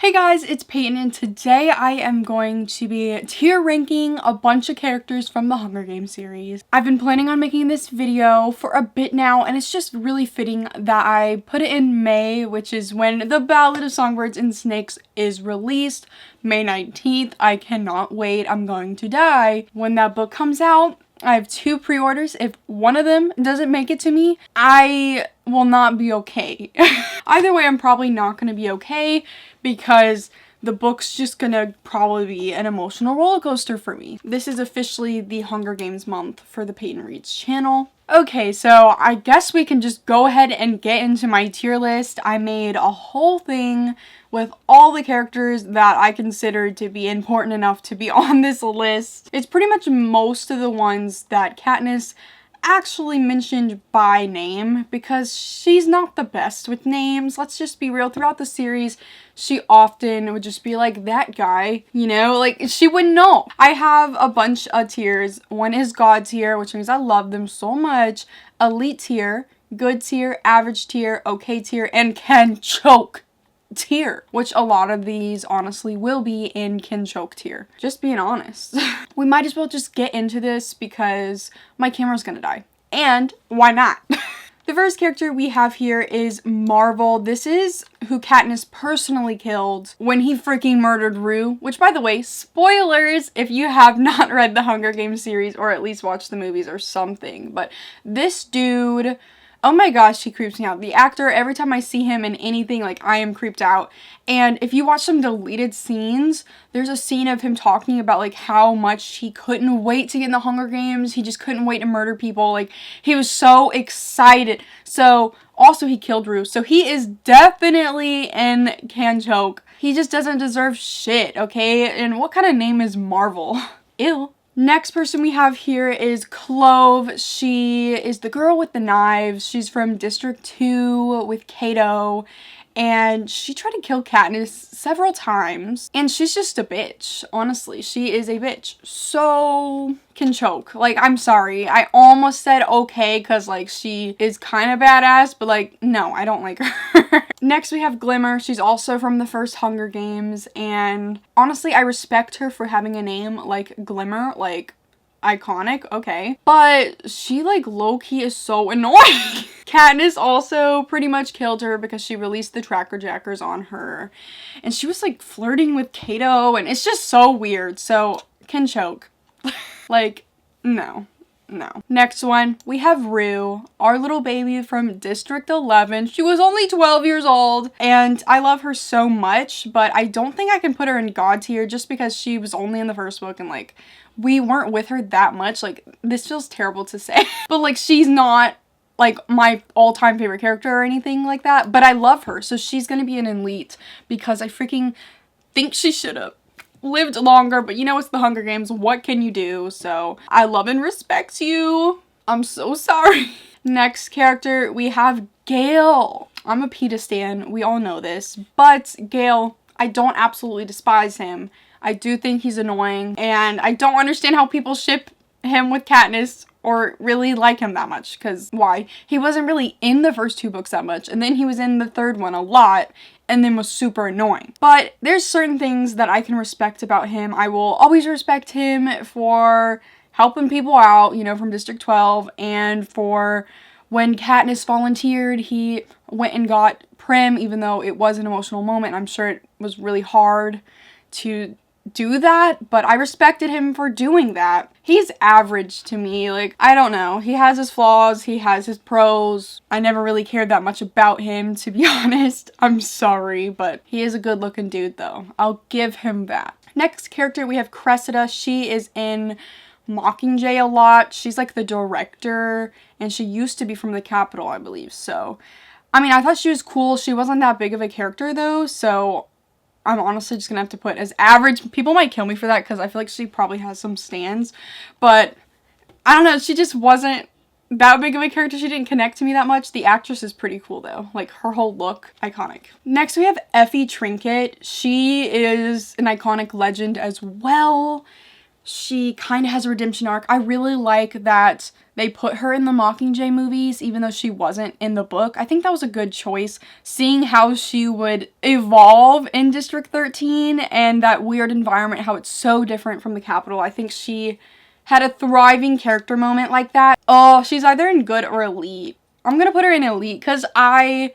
Hey guys, it's Peyton, and today I am going to be tier ranking a bunch of characters from the Hunger Games series. I've been planning on making this video for a bit now, and it's just really fitting that I put it in May, which is when The Ballad of Songbirds and Snakes is released, May 19th. I cannot wait. I'm going to die. When that book comes out, I have 2 pre-orders. If one of them doesn't make it to me, I will not be okay. Either way, I'm probably not going to be okay because the book's just gonna probably be an emotional roller coaster for me. This is officially the Hunger Games month for the Peyton Reads channel. Okay, so I guess we can just go ahead and get into my tier list. I made a whole thing with all the characters that I considered to be important enough to be on this list. It's pretty much most of the ones that Katniss actually mentioned by name because she's not the best with names. Let's just be real. Throughout the series, she often would just be like, that guy, you know, like she wouldn't know. I have a bunch of tiers. One is God tier, which means I love them so much. Elite tier, good tier, average tier, okay tier, and can choke tier, which a lot of these honestly will be in can choke tier. Just being honest. We might as well just get into this because my camera's gonna die. And why not? The first character we have here is Marvel. This is who Katniss personally killed when he freaking murdered Rue, which, by the way, spoilers if you have not read the Hunger Games series or at least watched the movies or something. But this dude, oh my gosh, he creeps me out. The actor, every time I see him in anything, like, I am creeped out. And if you watch some deleted scenes, there's a scene of him talking about, like, how much he couldn't wait to get in the Hunger Games. He just couldn't wait to murder people. Like, he was so excited. So, also he killed Rue. So he is definitely in can choke. He just doesn't deserve shit, okay? And what kind of name is Marvel? Ew. Next person we have here is Clove. She is the girl with the knives. She's from District 2 with Cato. And she tried to kill Katniss several times. And she's just a bitch. Honestly, she is a bitch. So can choke. Like, I'm sorry. I almost said okay because, like, she is kind of badass. But, like, no, I don't like her. Next, we have Glimmer. She's also from the first Hunger Games. And honestly, I respect her for having a name like Glimmer. Like, iconic, okay. But she, like, low-key is so annoying. Katniss also pretty much killed her because she released the tracker jackers on her. And she was, like, flirting with Cato, and it's just so weird. So, can choke. Like, no. No. Next one, we have Rue, our little baby from District 11. She was only 12 years old, and I love her so much, but I don't think I can put her in God tier just because she was only in the first book, and, like, we weren't with her that much. Like, this feels terrible to say, but, like, she's not, like, my all-time favorite character or anything like that, but I love her, so she's gonna be an elite because I freaking think she should have lived longer, but you know, it's the Hunger Games. What can you do? So I love and respect you. I'm so sorry. Next character, we have Gale. I'm a Peeta stan. We all know this, but Gale, I don't absolutely despise him. I do think he's annoying, and I don't understand how people ship him with Katniss or really like him that much, because why? He wasn't really in the first 2 books that much, and then he was in the 3rd one a lot, and then was super annoying. But there's certain things that I can respect about him. I will always respect him for helping people out, you know, from District 12, and for when Katniss volunteered, he went and got Prim, even though it was an emotional moment. I'm sure it was really hard to do that, but I respected him for doing that. He's average to me. Like, I don't know. He has his flaws. He has his pros. I never really cared that much about him, to be honest. I'm sorry, but he is a good looking dude, though. I'll give him that. Next character, we have Cressida. She is in Mockingjay a lot. She's like the director, and she used to be from the Capitol, I believe. So, I mean, I thought she was cool. She wasn't that big of a character, though, so I'm honestly just gonna have to put as average. People might kill me for that because I feel like she probably has some stans, but I don't know, she just wasn't that big of a character. She didn't connect to me that much. The actress is pretty cool though. Like, her whole look, iconic. Next we have Effie Trinket. She is an iconic legend as well. she kind of has a redemption arc. I really like that they put her in the Mockingjay movies, even though she wasn't in the book. I think that was a good choice. Seeing how she would evolve in District 13 and that weird environment, how it's so different from the Capitol. I think she had a thriving character moment like that. Oh, she's either in good or elite. I'm gonna put her in elite because I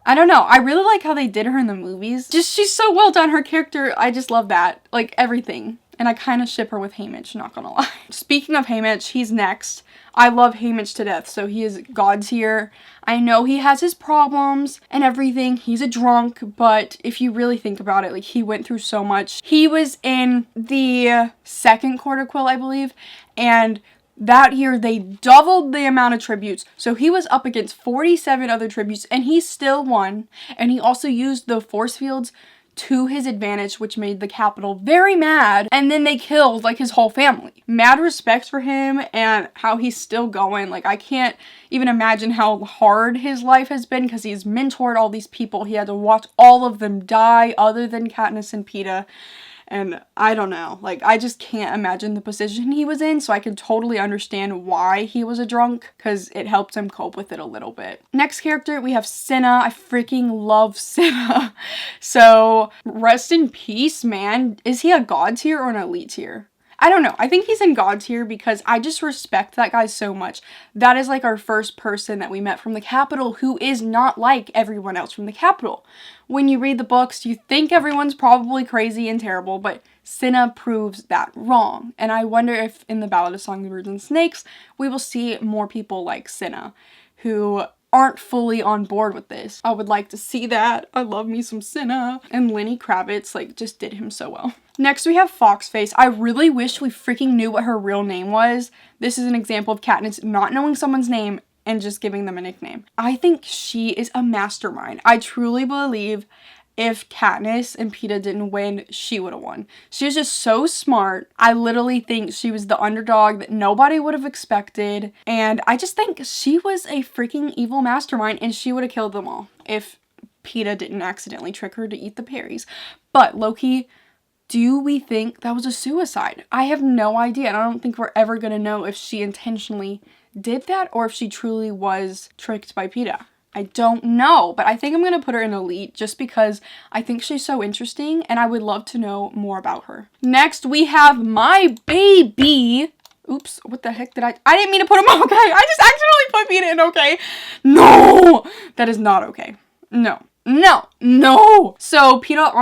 don't know. I really like how they did her in the movies. Just, she's so well done. Her character, I just love that. Like, everything. And I kind of ship her with Haymitch, not gonna lie. Speaking of Haymitch, he's next. I love Haymitch to death, so he is God tier. I know he has his problems and everything. He's a drunk, but if you really think about it, like, he went through so much. He was in the second quarter quill, I believe, and that year they doubled the amount of tributes. So he was up against 47 other tributes, and he still won. And he also used the force fields to his advantage, which made the Capitol very mad, and then they killed like his whole family. Mad respect for him and how he's still going. Like, I can't even imagine how hard his life has been because he's mentored all these people. He had to watch all of them die other than Katniss and Peeta. And I don't know, like, I just can't imagine the position he was in, so I can totally understand why he was a drunk, because it helped him cope with it a little bit. Next character, we have Cinna. I freaking love Cinna. So, rest in peace, man. Is he a God tier or an elite tier? I don't know. I think he's in God tier because I just respect that guy so much. That is like our first person that we met from the Capitol who is not like everyone else from the Capitol. When you read the books, you think everyone's probably crazy and terrible, but Cinna proves that wrong. And I wonder if in the Ballad of Songbirds and Snakes, we will see more people like Cinna who aren't fully on board with this. I would like to see that. I love me some Cinna. And Lenny Kravitz, like, just did him so well. Next, we have Foxface. I really wish we freaking knew what her real name was. This is an example of Katniss not knowing someone's name and just giving them a nickname. I think she is a mastermind. I truly believe if Katniss and Peeta didn't win, she would have won. She was just so smart. I literally think she was the underdog that nobody would have expected. And I just think she was a freaking evil mastermind and she would have killed them all if Peeta didn't accidentally trick her to eat the berries. But low-key, do we think that was a suicide? I have no idea. And I don't think we're ever going to know if she intentionally did that or if she truly was tricked by Peeta. I don't know, but I think I'm going to put her in elite just because I think she's so interesting and I would love to know more about her. Next, we have my baby. Oops, what the heck did I didn't mean to put him okay. I just accidentally put Peeta in okay. No, that is not okay. No. So Peeta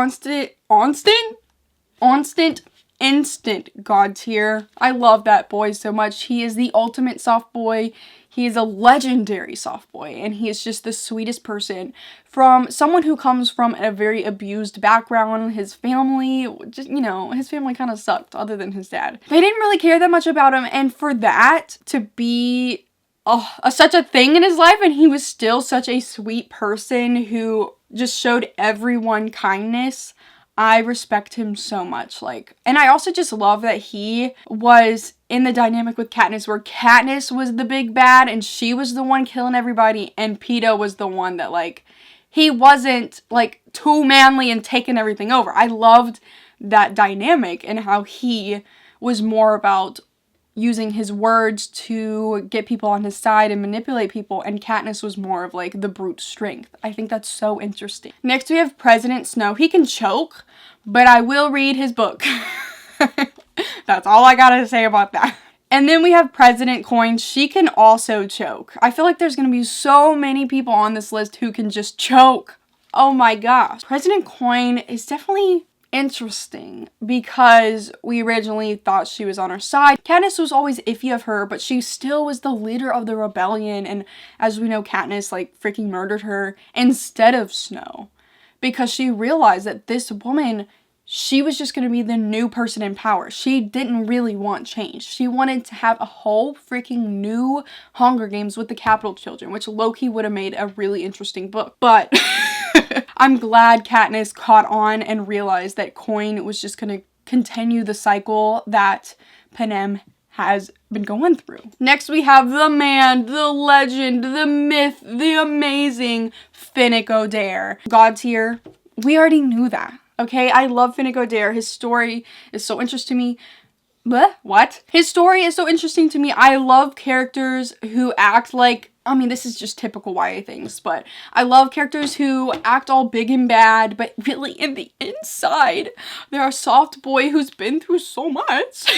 instant God tier. I love that boy so much. He is the ultimate soft boy. He is a legendary soft boy, and he is just the sweetest person from someone who comes from a very abused background. His family, just, you know, his family kind of sucked other than his dad. They didn't really care that much about him, and for that to be such a thing in his life, and he was still such a sweet person who just showed everyone kindness. I respect him so much, like, and I also just love that he was in the dynamic with Katniss where Katniss was the big bad and she was the one killing everybody and Peeta was the one that, like, he wasn't, like, too manly and taking everything over. I loved that dynamic and how he was more about using his words to get people on his side and manipulate people, and Katniss was more of, like, the brute strength. I think that's so interesting. Next, we have President Snow. He can choke, but I will read his book. That's all I gotta say about that. And then we have President Coin. She can also choke. I feel like there's gonna be so many people on this list who can just choke. Oh my gosh. President Coin is definitely interesting because we originally thought she was on our side. Katniss was always iffy of her, but she still was the leader of the rebellion, and as we know, Katniss, like, freaking murdered her instead of Snow because she realized that this woman, she was just going to be the new person in power. She didn't really want change. She wanted to have a whole freaking new Hunger Games with the Capitol Children, which low-key would have made a really interesting book, but I'm glad Katniss caught on and realized that Coin was just going to continue the cycle that Panem has been going through. Next, we have the man, the legend, the myth, the amazing Finnick Odair. God tier. We already knew that, okay? I love Finnick Odair. His story is so interesting to me. Bleh, what? His story is so interesting to me. I love characters who act like, I mean, this is just typical YA things, but I love characters who act all big and bad, but really in the inside, they're a soft boy who's been through so much.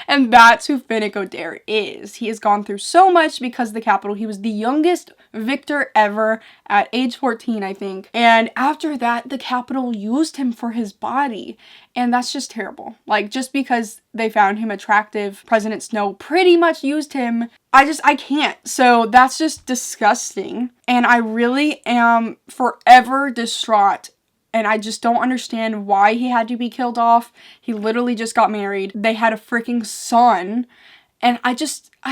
And that's who Finnick Odair is. He has gone through so much because of the Capitol. He was the youngest victor ever at age 14, I think. And after that, the Capitol used him for his body. And that's just terrible. Like, just because they found him attractive, President Snow pretty much used him. I can't. So that's just disgusting. And I really am forever distraught. And I just don't understand why he had to be killed off. He literally just got married. They had a freaking son. And I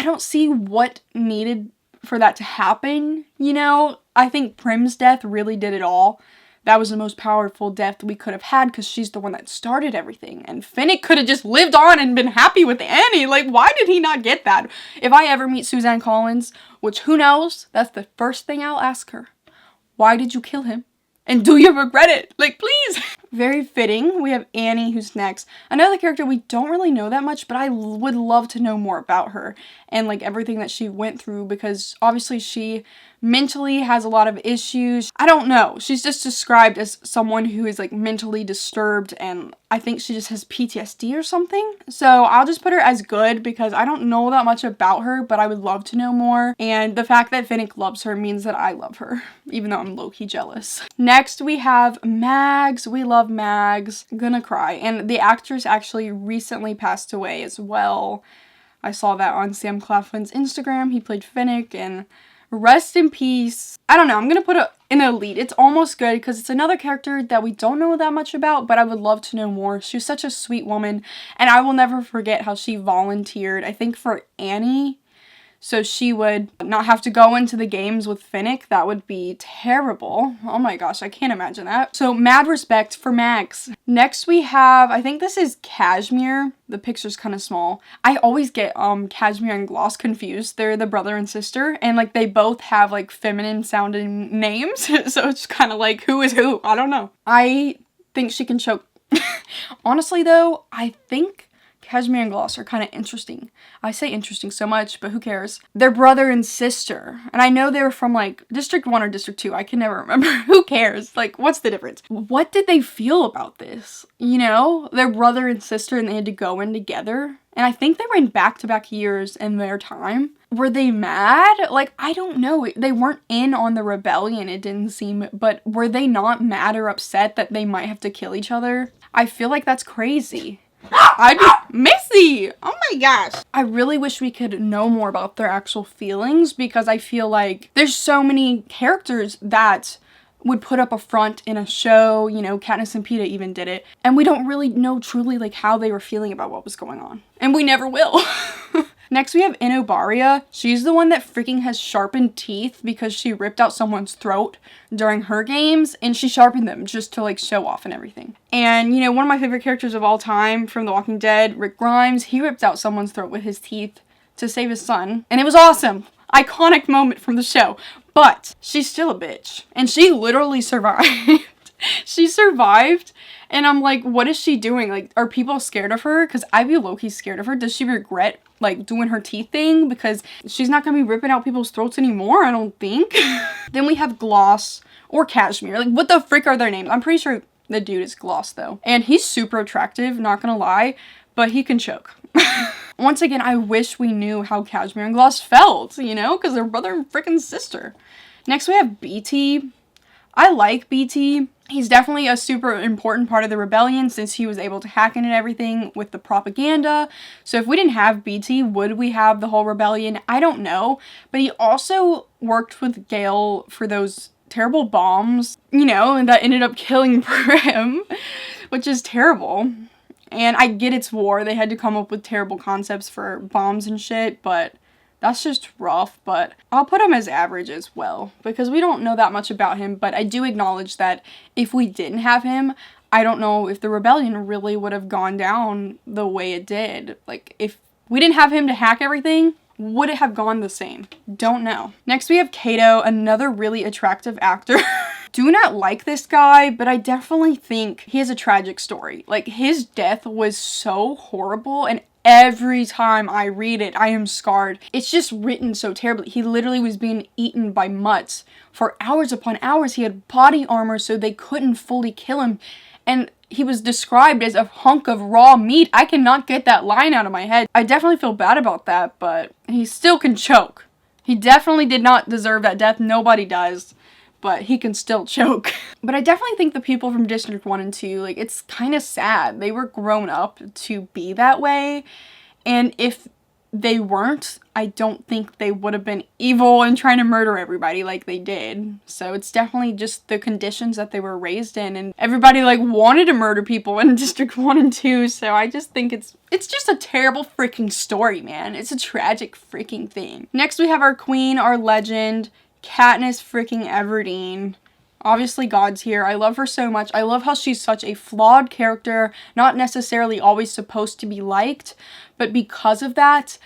don't see what needed for that to happen, you know? I think Prim's death really did it all. That was the most powerful death we could have had because she's the one that started everything. And Finnick could have just lived on and been happy with Annie. Like, why did he not get that? If I ever meet Suzanne Collins, which who knows, that's the first thing I'll ask her. Why did you kill him? And do you regret it? Like, please. Very fitting. We have Annie, who's next. Another character we don't really know that much, but I would love to know more about her and like everything that she went through because obviously she mentally has a lot of issues. I don't know. She's just described as someone who is like mentally disturbed and I think she just has PTSD or something. So I'll just put her as good because I don't know that much about her, but I would love to know more. And the fact that Finnick loves her means that I love her, even though I'm low-key jealous. Next we have Mags. We love Mags. I'm gonna cry. And the actress actually recently passed away as well. I saw that on Sam Claflin's Instagram. He played Finnick and rest in peace. I don't know. I'm gonna put it in elite. It's almost good because it's another character that we don't know that much about, but I would love to know more. She was such a sweet woman, and I will never forget how she volunteered, I think, for Annie, so she would not have to go into the games with Finnick. That would be terrible. Oh my gosh, I can't imagine that. So mad respect for Mags. Next we have, I think this is Cashmere. The picture's kind of small. I always get Cashmere and Gloss confused. They're the brother and sister, and like they both have like feminine sounding names. So it's kind of like who is who? I don't know. I think she can choke. Honestly though, I think Cashmere and Gloss are kind of interesting. I say interesting so much, but who cares? They're brother and sister. And I know they were from like District 1 or District 2. I can never remember. Who cares? Like, what's the difference? What did they feel about this? You know, they're brother and sister and they had to go in together. And I think they were in back-to-back years in their time. Were they mad? Like, I don't know. They weren't in on the rebellion, it didn't seem. But were they not mad or upset that they might have to kill each other? I feel like that's crazy. I'd be Missy! Oh my gosh. I really wish we could know more about their actual feelings because I feel like there's so many characters that would put up a front in a show, you know, Katniss and Peeta even did it, and we don't really know truly like how they were feeling about what was going on. And we never will. Next we have Inobaria. She's the one that freaking has sharpened teeth because she ripped out someone's throat during her games and she sharpened them just to like show off and everything. And you know, one of my favorite characters of all time from The Walking Dead, Rick Grimes, he ripped out someone's throat with his teeth to save his son. And it was awesome. Iconic moment from the show. But she's still a bitch. And she literally survived. She survived. And I'm like, what is she doing? Like, are people scared of her? Because I'd be low-key scared of her. Does she regret, like, doing her teeth thing? Because she's not going to be ripping out people's throats anymore, I don't think. Then we have Gloss or Cashmere. Like, what the frick are their names? I'm pretty sure the dude is Gloss, though. And he's super attractive, not going to lie. But he can choke. Once again, I wish we knew how Cashmere and Gloss felt, you know? Because they're brother and freaking sister. Next, we have BT. I like BT. He's definitely a super important part of the rebellion since he was able to hack in and everything with the propaganda. So if we didn't have BT, would we have the whole rebellion? I don't know. But he also worked with Gale for those terrible bombs, you know, and that ended up killing Prim, which is terrible. And I get it's war. They had to come up with terrible concepts for bombs and shit, but that's just rough. But I'll put him as average as well because we don't know that much about him. But I do acknowledge that if we didn't have him, I don't know if the rebellion really would have gone down the way it did. Like, if we didn't have him to hack everything, would it have gone the same? Don't know. Next we have Kato, another really attractive actor. Do not like this guy, but I definitely think he has a tragic story. Like, his death was so horrible and every time I read it, I am scarred. It's just written so terribly. He literally was being eaten by mutts for hours upon hours. He had body armor so they couldn't fully kill him. And he was described as a hunk of raw meat. I cannot get that line out of my head. I definitely feel bad about that, but he still can choke. He definitely did not deserve that death. Nobody does. But he can still choke. But I definitely think the people from District 1 and 2, like, it's kind of sad. They were grown up to be that way. And if they weren't, I don't think they would have been evil and trying to murder everybody like they did. So it's definitely just the conditions that they were raised in. And everybody, like, wanted to murder people in District 1 and 2. So I just think it's just a terrible freaking story, man. It's a tragic freaking thing. Next, we have our queen, our legend, Katniss freaking Everdeen. Obviously, God's here. I love her so much. I love how she's such a flawed character, not necessarily always supposed to be liked, but because of that,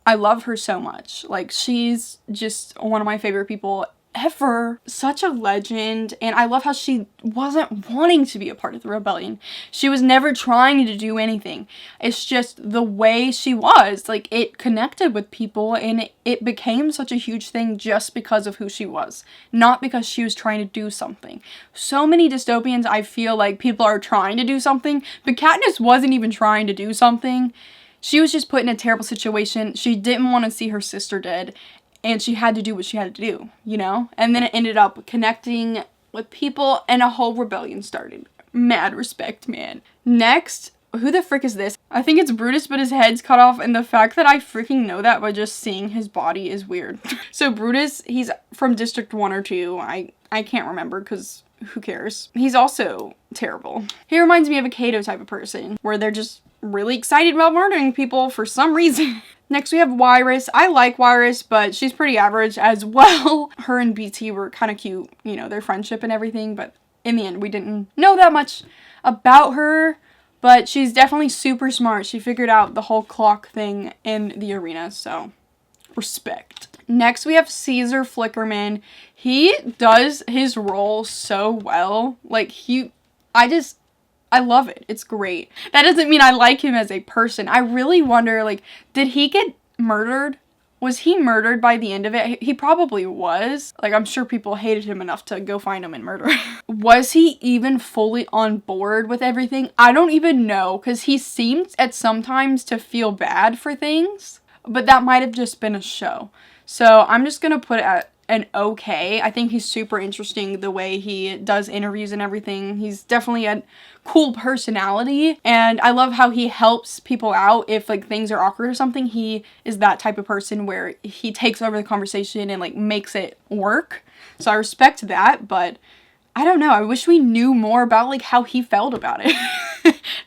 I love her so much. Like, she's just one of my favorite people ever. Such a legend, and I love how she wasn't wanting to be a part of the rebellion. She was never trying to do anything. It's just the way she was. Like, it connected with people, and it became such a huge thing just because of who she was, not because she was trying to do something. So many dystopians, I feel like people are trying to do something, but Katniss wasn't even trying to do something. She was just put in a terrible situation. She didn't want to see her sister dead, and she had to do what she had to do, you know? And then it ended up connecting with people, and a whole rebellion started. Mad respect, man. Next, who the frick is this? I think it's Brutus, but his head's cut off, and the fact that I freaking know that by just seeing his body is weird. So Brutus, he's from District 1 or 2. I can't remember, because who cares? He's also terrible. He reminds me of a Kato type of person, where they're just really excited about murdering people for some reason. Next, we have Wyrus. I like Wyrus, but she's pretty average as well. Her and BT were kind of cute, you know, their friendship and everything, but in the end, we didn't know that much about her, but she's definitely super smart. She figured out the whole clock thing in the arena, so respect. Next, we have Caesar Flickerman. He does his role so well. Like, I love it. It's great. That doesn't mean I like him as a person. I really wonder, like, did he get murdered? Was he murdered by the end of it? He probably was. Like, I'm sure people hated him enough to go find him and murder him. Was he even fully on board with everything? I don't even know, because he seemed at sometimes to feel bad for things, but that might have just been a show. So I'm just gonna put it at an okay. I think he's super interesting the way he does interviews and everything. He's definitely a cool personality, and I love how he helps people out if, like, things are awkward or something. He is that type of person where he takes over the conversation and, like, makes it work. So I respect that, but I don't know. I wish we knew more about, like, how he felt about it.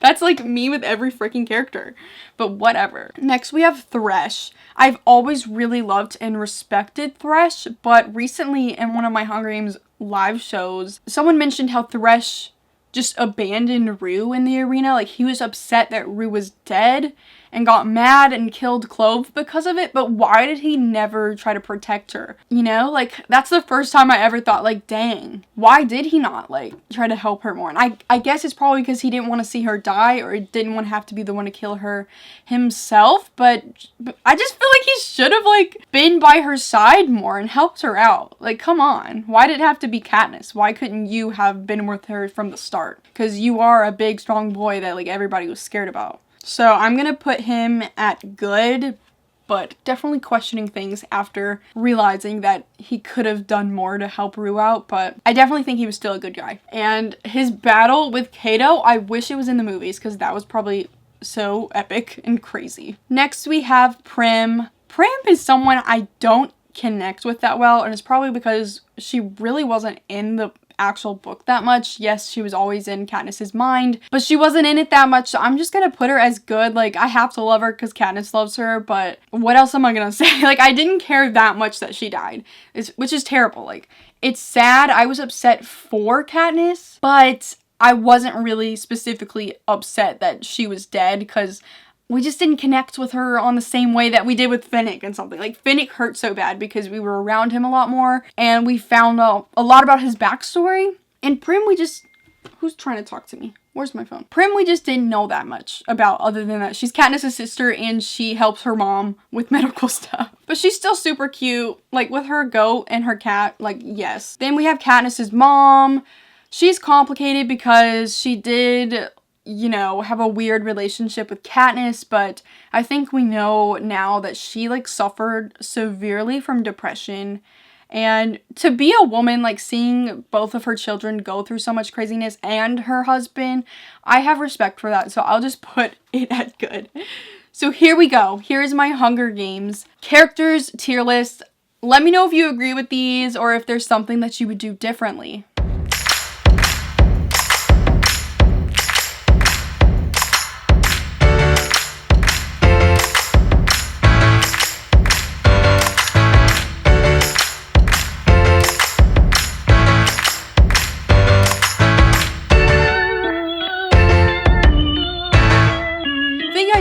That's, like, me with every freaking character. But whatever. Next, we have Thresh. I've always really loved and respected Thresh, but recently in one of my Hunger Games live shows, someone mentioned how Thresh just abandoned Rue in the arena. Like, he was upset that Rue was dead and got mad and killed Clove because of it, but why did he never try to protect her? You know, like, that's the first time I ever thought, like, dang, why did he not, like, try to help her more? And I guess it's probably because he didn't want to see her die, or he didn't want to have to be the one to kill her himself, but I just feel like he should have, like, been by her side more and helped her out. Like, come on. Why did it have to be Katniss? Why couldn't you have been with her from the start? Because you are a big, strong boy that, like, everybody was scared about. So I'm gonna put him at good, but definitely questioning things after realizing that he could have done more to help Rue out, but I definitely think he was still a good guy. And his battle with Kato, I wish it was in the movies, because that was probably so epic and crazy. Next, we have Prim. Prim is someone I don't connect with that well, and it's probably because she really wasn't in the actual book that much. Yes, she was always in Katniss's mind, but she wasn't in it that much, so I'm just gonna put her as good. Like, I have to love her because Katniss loves her, but what else am I gonna say? Like, I didn't care that much that she died, which is terrible. Like, it's sad. I was upset for Katniss, but I wasn't really specifically upset that she was dead, because we just didn't connect with her on the same way that we did with Finnick and something. Like, Finnick hurt so bad because we were around him a lot more, and we found out a lot about his backstory. And Prim, we just Who's trying to talk to me? Where's my phone? Prim, we just didn't know that much about other than that she's Katniss's sister and she helps her mom with medical stuff. But she's still super cute, like with her goat and her cat, like yes. Then we have Katniss's mom. She's complicated because she did, you know, have a weird relationship with Katniss, but I think we know now that she like suffered severely from depression. And to be a woman, like seeing both of her children go through so much craziness and her husband, I have respect for that. So I'll just put it at good. So here we go. Here's my Hunger Games characters tier list. Let me know if you agree with these or if there's something that you would do differently.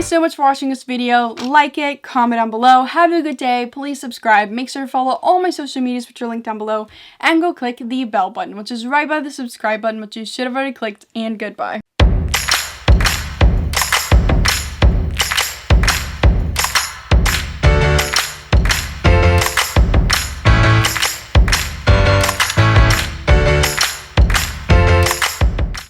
So much for watching this video. Like it, comment down below, have a good day, please subscribe, make sure to follow all my social medias which are linked down below, and go click the bell button which is right by the subscribe button which you should have already clicked, and goodbye.